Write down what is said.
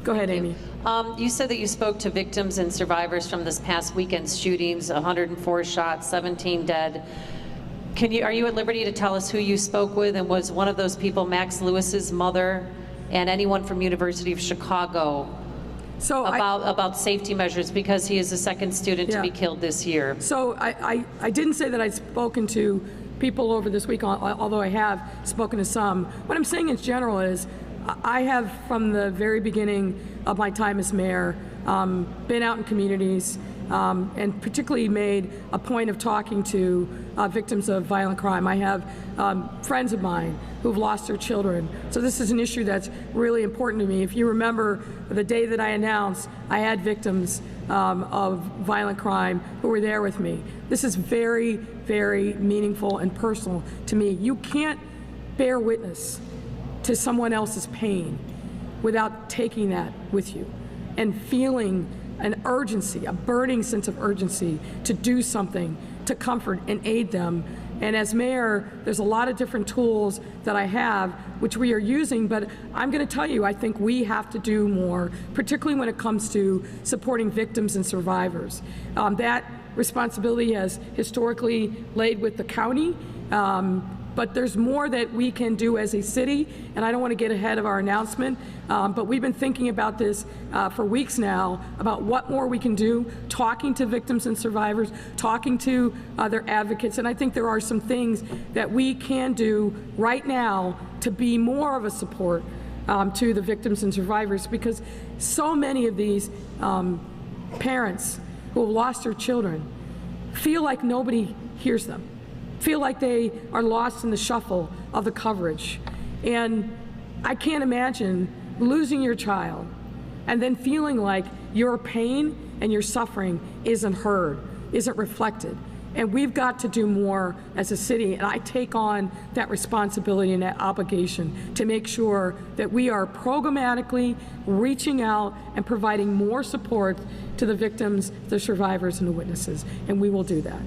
Go ahead, Amy. You said that you spoke to victims and survivors from this past weekend's shootings, 104 shots, 17 dead. Are you at liberty to tell us who you spoke with, and was one of those people Max Lewis's mother and anyone from University of Chicago about safety measures, because he is the second student to be killed this year? So I didn't say that I'd spoken to people over this week, although I have spoken to some. What I'm saying in general is I have, from the very beginning of my time as mayor, been out in communities and particularly made a point of talking to victims of violent crime. I have friends of mine who've lost their children. So this is an issue that's really important to me. If you remember the day that I announced, I had victims of violent crime who were there with me. This is very, very meaningful and personal to me. You can't bear witness to someone else's pain without taking that with you and feeling an urgency, a burning sense of urgency to do something to comfort and aid them. And as mayor, there's a lot of different tools that I have, which we are using, but I'm going to tell you, I think we have to do more, particularly when it comes to supporting victims and survivors. That responsibility has historically laid with the county, but there's more that we can do as a city, and I don't want to get ahead of our announcement, but we've been thinking about this for weeks now, about what more we can do, talking to victims and survivors, talking to their advocates, and I think there are some things that we can do right now to be more of a support to the victims and survivors, because so many of these parents who have lost their children feel like nobody hears them, feel like they are lost in the shuffle of the coverage. And I can't imagine losing your child and then feeling like your pain and your suffering isn't heard, isn't reflected. And we've got to do more as a city, and I take on that responsibility and that obligation to make sure that we are programmatically reaching out and providing more support to the victims, the survivors, and the witnesses, and we will do that.